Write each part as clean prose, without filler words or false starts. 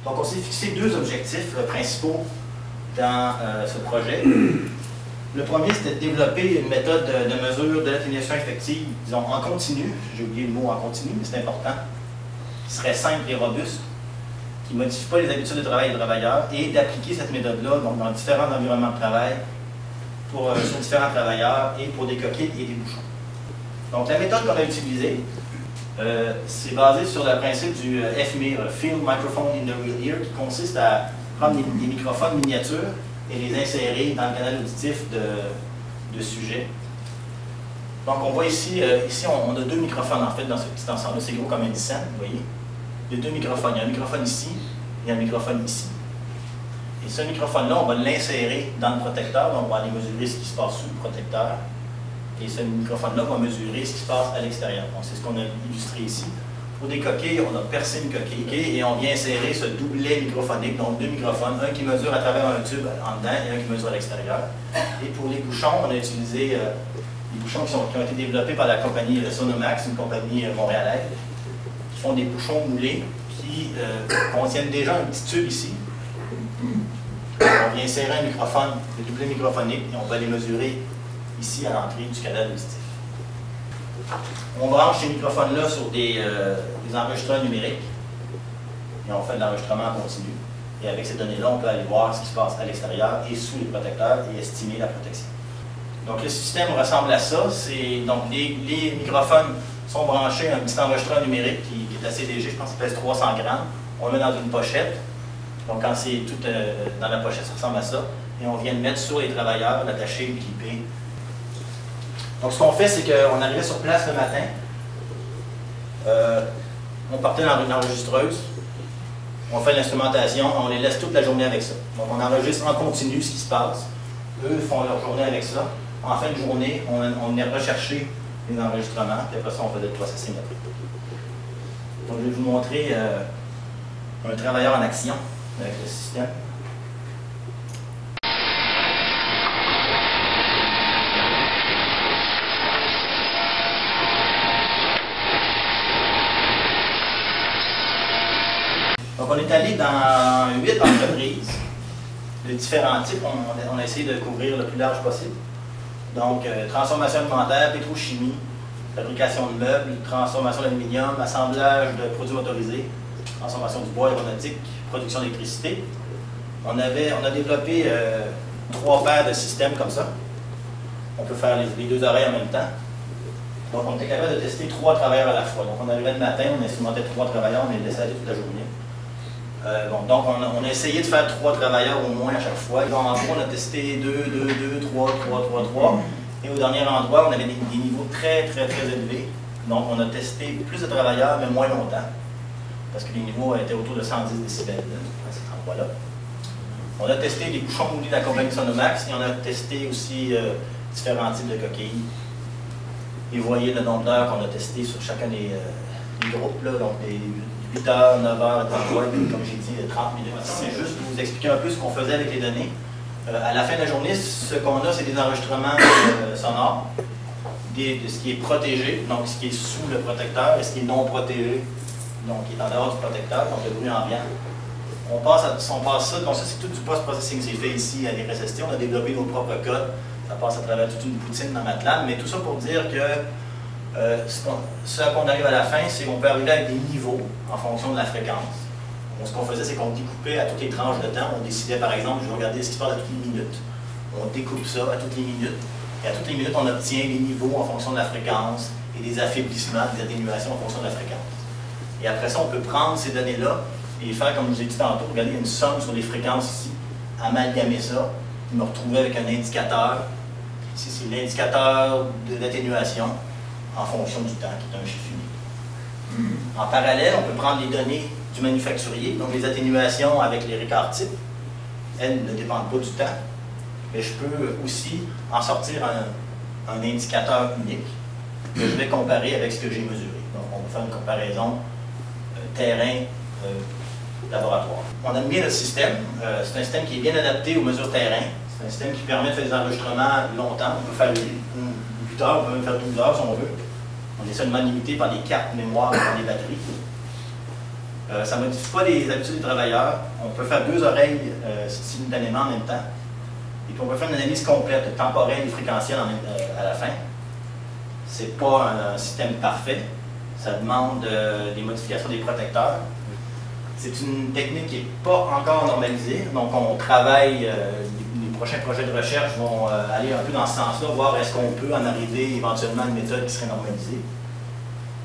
Donc on s'est fixé deux objectifs principaux dans ce projet. Le premier, c'était de développer une méthode de mesure de l'atténuation effective, disons en continu, j'ai oublié le mot en continu, mais c'est important, qui serait simple et robuste, qui ne modifie pas les habitudes de travail des travailleurs, et d'appliquer cette méthode-là donc dans différents environnements de travail, sur différents travailleurs, et pour des coquilles et des bouchons. Donc la méthode qu'on a utilisée, c'est basé sur le principe du FMEA, Field Microphone in the Real Ear, qui consiste à prendre des microphones miniatures et les insérer dans le canal auditif de sujet. Donc on voit ici, on a deux microphones en fait dans ce petit ensemble, c'est gros comme une scène, vous voyez. Il y a deux microphones, il y a un microphone ici et un microphone ici. Et ce microphone-là, on va l'insérer dans le protecteur, donc on va aller mesurer ce qui se passe sous le protecteur. Et ce microphone-là va mesurer ce qui se passe à l'extérieur. Donc c'est ce qu'on a illustré ici. Pour des coquilles, on a percé une coquille et on vient insérer ce doublet microphonique, donc deux microphones, un qui mesure à travers un tube en dedans et un qui mesure à l'extérieur. Et pour les bouchons, on a utilisé des bouchons qui ont été développés par la compagnie Sonomax, une compagnie montréalaise, qui font des bouchons moulés qui contiennent déjà un petit tube ici. On vient insérer un microphone, le doublet microphonique, et on va les mesurer ici à l'entrée du canal auditif. On branche ces microphones-là sur des enregistreurs numériques et on fait de l'enregistrement en continu. Et avec ces données-là, on peut aller voir ce qui se passe à l'extérieur et sous les protecteurs et estimer la protection. Donc le système ressemble à ça. Donc les microphones sont branchés à un petit enregistreur numérique qui est assez léger, je pense qu'il pèse 300 grammes. On le met dans une pochette. Donc quand c'est tout dans la pochette, ça ressemble à ça. Et on vient le mettre sur les travailleurs, l'attacher, le clipper. Donc ce qu'on fait, c'est qu'on arrivait sur place le matin, on partait dans une enregistreuse, on fait l'instrumentation, on les laisse toute la journée avec ça. Donc on enregistre en continu ce qui se passe. Eux font leur journée avec ça. En fin de journée, on vient rechercher les enregistrements, puis après ça, on fait le processing après. Donc je vais vous montrer un travailleur en action avec le système. Donc, on est allé dans 8 entreprises de différents types. On a essayé de couvrir le plus large possible. Donc, transformation alimentaire, pétrochimie, fabrication de meubles, transformation d'aluminium, assemblage de produits motorisés, transformation du bois aéronautique, production d'électricité. On a développé 3 paires de systèmes comme ça. On peut faire les 2 oreilles en même temps. Donc, on était capable de tester 3 travailleurs à la fois. Donc, on arrivait le matin, on instrumentait 3 travailleurs, on les laissait aller toute la journée. Donc, on a essayé de faire 3 travailleurs au moins à chaque fois. Et en gros, on a testé 2, 3. Et au dernier endroit, on avait des niveaux très élevés. Donc, on a testé plus de travailleurs, mais moins longtemps. Parce que les niveaux étaient autour de 110 décibels à cet endroit-là. On a testé les bouchons moulés de la compagnie Sonomax et on a testé aussi différents types de coquilles. Et vous voyez le nombre d'heures qu'on a testé sur chacun des groupes, là, donc des 8 heures, 9 heures, comme j'ai dit, 30 minutes. C'est juste pour vous expliquer un peu ce qu'on faisait avec les données. À la fin de la journée, ce qu'on a, c'est des enregistrements sonores, de ce qui est protégé, donc ce qui est sous le protecteur, et ce qui est non protégé, donc qui est en dehors du protecteur, donc le bruit ambiant. On passe ça, donc ça c'est tout du post-processing, c'est fait ici à l'IRSST, on a développé nos propres codes, ça passe à travers toute une poutine dans MATLAB, mais tout ça pour dire que ce à quoi on arrive à la fin, c'est qu'on peut arriver avec des niveaux en fonction de la fréquence. Donc, ce qu'on faisait, c'est qu'on découpait à toutes les tranches de temps. On décidait, par exemple, je vais regarder ce qui se passe à toutes les minutes. On découpe ça à toutes les minutes. Et à toutes les minutes, on obtient les niveaux en fonction de la fréquence et des affaiblissements, des atténuations en fonction de la fréquence. Et après ça, on peut prendre ces données-là et faire, comme je vous ai dit tantôt, regarder une somme sur les fréquences ici, amalgamer ça, me retrouver avec un indicateur. Ici, c'est l'indicateur d'atténuation en fonction du temps, qui est un chiffre unique. En parallèle, on peut prendre les données du manufacturier, donc les atténuations avec les Ricard types. Elles ne dépendent pas du temps, mais je peux aussi en sortir un indicateur unique que je vais comparer avec ce que j'ai mesuré. Donc, on va faire une comparaison terrain-laboratoire. On aime bien le système. C'est un système qui est bien adapté aux mesures terrain. C'est un système qui permet de faire des enregistrements longtemps. On peut faire 8 heures, on peut même faire 12 heures si on veut. On est seulement limité par les cartes mémoire et les batteries. Ça ne modifie pas les habitudes des travailleurs. On peut faire 2 oreilles simultanément en même temps. Et puis on peut faire une analyse complète, temporelle et fréquentielle à la fin. Ce n'est pas un système parfait. Ça demande des modifications des protecteurs. C'est une technique qui n'est pas encore normalisée. Donc on travaille, les prochains projets de recherche vont aller un peu dans ce sens-là, voir est-ce qu'on peut en arriver éventuellement à une méthode qui serait normalisée.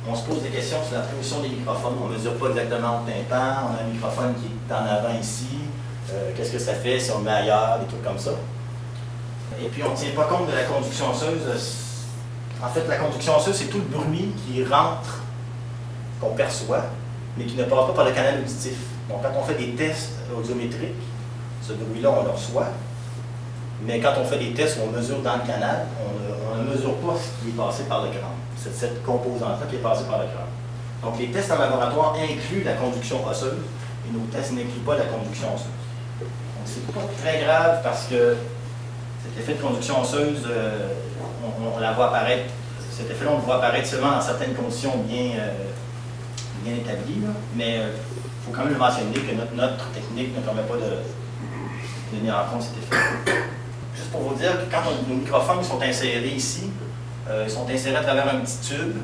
On se pose des questions sur la position des microphones. On ne mesure pas exactement le tympan. On a un microphone qui est en avant ici. Qu'est-ce que ça fait si on le met ailleurs, des trucs comme ça. Et puis on ne tient pas compte de la conduction osseuse. En fait, la conduction osseuse, c'est tout le bruit qui rentre, qu'on perçoit, mais qui ne part pas par le canal auditif. Donc quand on fait des tests audiométriques, ce bruit-là, on le reçoit. Mais quand on fait des tests où on mesure dans le canal, on ne mesure pas ce qui est passé par le crâne. C'est cette composante-là qui est passée par le crâne. Donc les tests en laboratoire incluent la conduction osseuse et nos tests n'incluent pas la conduction osseuse. Donc c'est pas très grave parce que cet effet de conduction osseuse, on la voit apparaître, cet effet-là, on le voit apparaître seulement dans certaines conditions bien établies, là. Mais il faut quand même le mentionner que notre technique ne permet pas de tenir en compte cet effet. Juste pour vous dire que quand nos microphones sont insérés ici, ils sont insérés à travers un petit tube,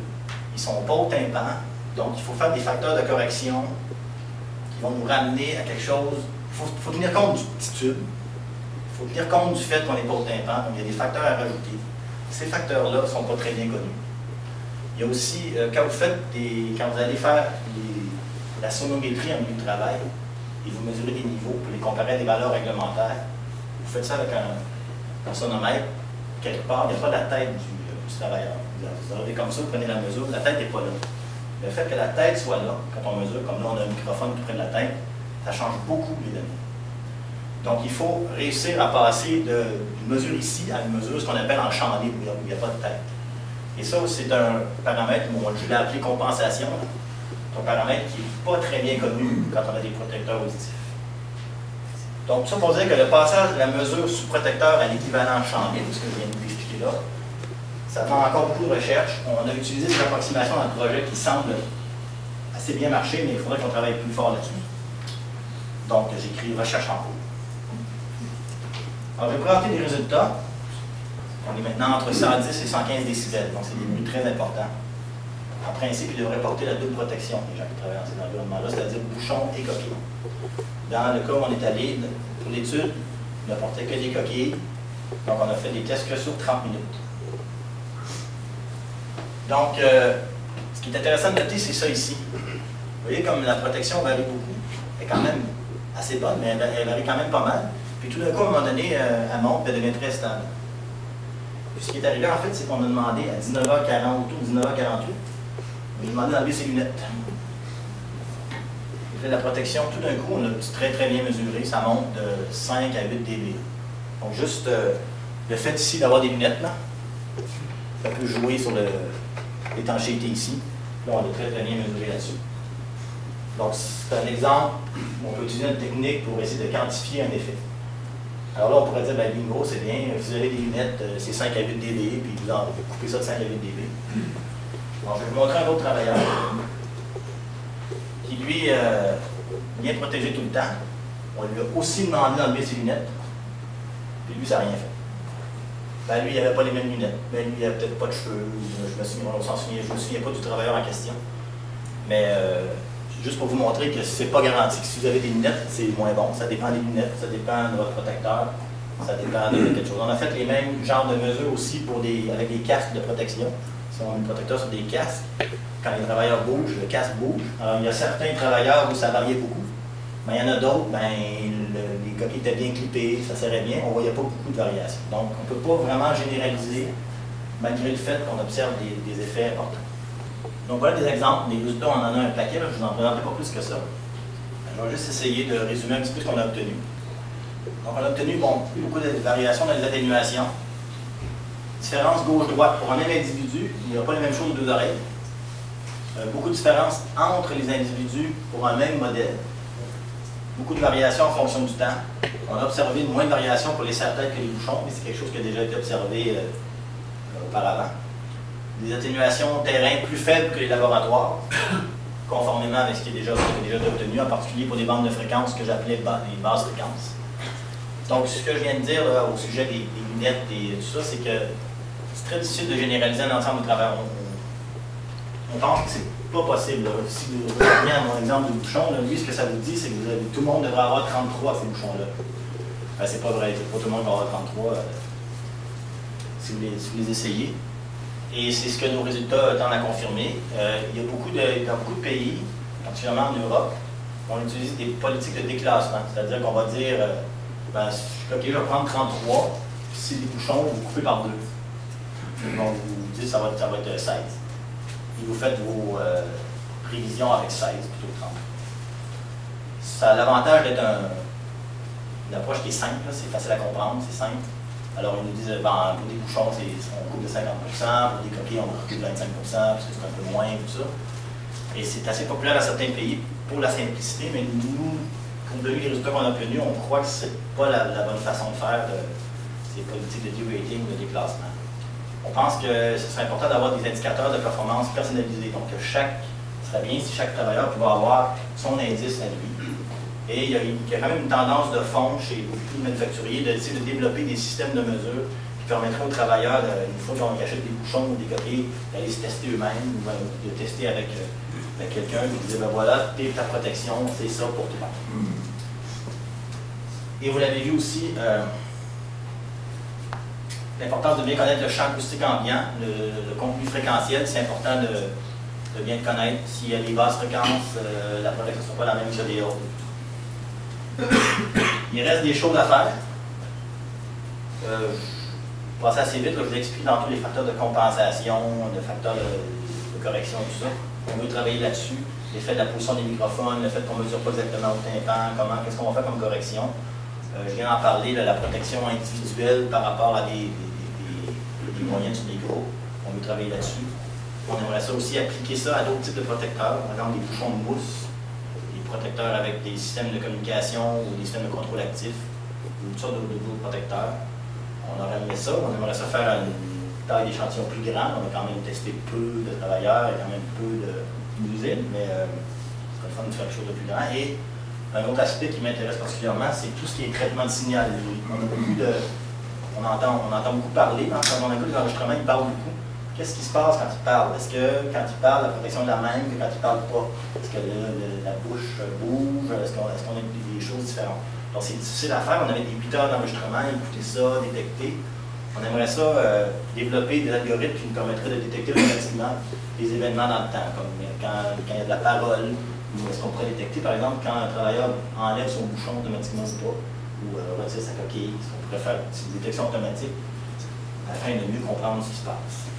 ils ne sont pas au tympan, donc il faut faire des facteurs de correction qui vont nous ramener à quelque chose. Il faut tenir compte du petit tube, il faut tenir compte du fait qu'on n'est pas au tympan, donc il y a des facteurs à rajouter. Ces facteurs-là ne sont pas très bien connus. Il y a aussi, quand vous allez faire la sonométrie en milieu de travail, et vous mesurez des niveaux pour les comparer à des valeurs réglementaires, vous faites ça avec un sonomètre, quelque part, il n'y a pas la tête du travailleur. Vous regardez comme ça, vous prenez la mesure, la tête n'est pas là. Le fait que la tête soit là, quand on mesure, comme là on a un microphone tout près de la tête, ça change beaucoup les données. Donc il faut réussir à passer d'une mesure ici à une mesure, ce qu'on appelle en champ libre, où il n'y a pas de tête. Et ça, c'est un paramètre, je l'ai appelé compensation. C'est un paramètre qui n'est pas très bien connu quand on a des protecteurs auditifs. Donc ça pour dire que le passage de la mesure sous protecteur à l'équivalent champ libre, ce que je viens de vous expliquer là, ça demande encore beaucoup de recherche. On a utilisé des approximations dans le projet qui semblent assez bien marcher, mais il faudrait qu'on travaille plus fort là-dessus. Donc j'ai écrit recherche en cours. Alors je vais présenter des résultats. On est maintenant entre 110 et 115 décibels, donc c'est des bruits très importants. En principe, ils devraient porter la double protection, les gens qui travaillent dans ces environnements-là, c'est-à-dire bouchon et coquille. Dans le cas où on est allé, pour l'étude, on ne portait que des coquilles, donc on a fait des tests que sur 30 minutes. Donc, ce qui est intéressant de noter, c'est ça ici. Vous voyez comme la protection varie beaucoup. Elle est quand même assez bonne, mais elle varie quand même pas mal. Puis tout d'un coup, à un moment donné, elle monte et elle devient très stable. Puis ce qui est arrivé, en fait, c'est qu'on a demandé à 19h40 ou 19h48, on a demandé d'enlever ses lunettes. Il fait la protection, tout d'un coup, on a très très bien mesuré, ça monte de 5 à 8 dB. Donc juste le fait ici d'avoir des lunettes, là, ça peut jouer sur l'étanchéité ici. Là, on a très très bien mesuré là-dessus. Donc c'est un exemple, on peut utiliser une technique pour essayer de quantifier un effet. Alors là, on pourrait dire, ben, bingo, c'est bien, vous avez des lunettes, c'est 5 à 8 dB, puis vous coupez ça de 5 à 8 dB. Alors, je vais vous montrer un autre travailleur qui, lui, bien protégé tout le temps. On lui a aussi demandé d'enlever ses lunettes, puis lui, ça n'a rien fait. Ben, lui, il n'avait pas les mêmes lunettes. Ben, lui, il n'avait peut-être pas de cheveux, je me souviens pas du travailleur en question. Mais juste pour vous montrer que c'est pas garanti que si vous avez des lunettes, c'est moins bon. Ça dépend des lunettes, ça dépend de votre protecteur, ça dépend de quelque chose. On a fait les mêmes genres de mesures aussi avec des casques de protection. Si on a un protecteur sur des casques, quand les travailleurs bougent, le casque bouge. Alors, il y a certains travailleurs où ça variait beaucoup, mais il y en a d'autres, ben, les coquilles étaient bien clippées, ça serrait bien, on ne voyait pas beaucoup de variations. Donc, on ne peut pas vraiment généraliser, malgré le fait qu'on observe des effets importants. Donc voilà des exemples, des résultats, on en a un paquet, je ne vous en présenterai pas plus que ça. Je vais juste essayer de résumer un petit peu ce qu'on a obtenu. Donc on a obtenu beaucoup de variations dans les atténuations. Différence gauche-droite. Pour un même individu, il n'y a pas les mêmes choses aux deux oreilles. Beaucoup de différences entre les individus pour un même modèle. Beaucoup de variations en fonction du temps. On a observé moins de variations pour les serre-têtes que les bouchons, mais c'est quelque chose qui a déjà été observé auparavant. Des atténuations terrain plus faibles que les laboratoires. conformément avec ce qui est déjà obtenu, en particulier pour des bandes de fréquences que j'appelais des basses fréquences. Donc, ce que je viens de dire là, au sujet des lunettes et tout ça, c'est que c'est très difficile de généraliser un ensemble de travail. On pense que c'est pas possible. Là. Si vous revenez à mon exemple de bouchon, là, lui, ce que ça vous dit, c'est que tout le monde devrait avoir 33 ces bouchons-là. Ben, c'est pas vrai, pas tout le monde va avoir 33 si vous les essayez. Et c'est ce que nos résultats tendent à confirmer. Il y a dans beaucoup de pays, particulièrement en Europe, on utilise des politiques de déclassement. C'est-à-dire qu'on va dire, OK, je vais prendre 33, puis si les bouchons, vous coupez par deux. Donc, vous dites, ça va être 16. Et vous faites vos prévisions avec 16 plutôt que 30. Ça a l'avantage d'être une approche qui est simple, c'est facile à comprendre, c'est simple. Alors, ils nous disent, pour des bouchons, on coupe de 50 pour des coquilles, on recule de 25 parce que c'est un peu moins, tout ça. Et c'est assez populaire dans certains pays pour la simplicité, mais nous, compte tenu des résultats qu'on a obtenus, on croit que ce n'est pas la bonne façon de faire ces politiques de de-rating ou de déclassement. On pense que ce serait important d'avoir des indicateurs de performance personnalisés. Donc, ce serait bien si chaque travailleur pouvait avoir son indice à lui. Et il y a quand même une tendance de fond chez beaucoup de manufacturiers d'essayer de développer des systèmes de mesure qui permettraient aux travailleurs, une fois qu'on achète des bouchons ou des coquilles, d'aller se tester eux-mêmes ou de tester avec quelqu'un qui disait, ben voilà, ta protection, c'est ça pour toi. Et vous l'avez vu aussi, l'importance de bien connaître le champ acoustique ambiant, le contenu fréquentiel, c'est important de bien le connaître. S'il y a des basses fréquences, la protection ne sera pas la même que des hautes. Il reste des choses à faire. Je vais passer assez vite, là, je vous explique dans tous les facteurs de compensation, les facteurs de correction, tout ça. On veut travailler là-dessus. L'effet de la position des microphones, le fait qu'on ne mesure pas exactement au tympan, qu'est-ce qu'on va faire comme correction. Je viens d'en parler, la protection individuelle par rapport à des moyens sur des gros. On veut travailler là-dessus. On aimerait ça aussi appliquer ça à d'autres types de protecteurs, par exemple des bouchons de mousse, des protecteurs avec des systèmes de communication ou des systèmes de contrôle actif, ou toutes sortes d'autres protecteurs. On aurait aimé ça, on aimerait ça faire une taille d'échantillon plus grande. On a quand même testé peu de travailleurs et quand même peu d'usines, mais c'est le fun de faire quelque chose de plus grand. Et un autre aspect qui m'intéresse particulièrement, c'est tout ce qui est traitement de signal. On entend beaucoup parler, quand on écoute l'enregistrement, il parle beaucoup. Qu'est-ce qui se passe quand il parle? Est-ce que quand il parle, la protection est la même que quand il ne parle pas? Est-ce que la bouche bouge? Est-ce qu'on a des choses différentes? Donc c'est difficile à faire. On avait des 8 heures d'enregistrement, écouter ça, détecter. On aimerait ça développer des algorithmes qui nous permettraient de détecter automatiquement les événements dans le temps, comme quand il y a de la parole, ou est-ce qu'on pourrait détecter, par exemple, quand un travailleur enlève son bouchon automatiquement ou pas, ou retire sa coquille, est-ce qu'on pourrait faire une détection automatique afin de mieux comprendre ce qui se passe.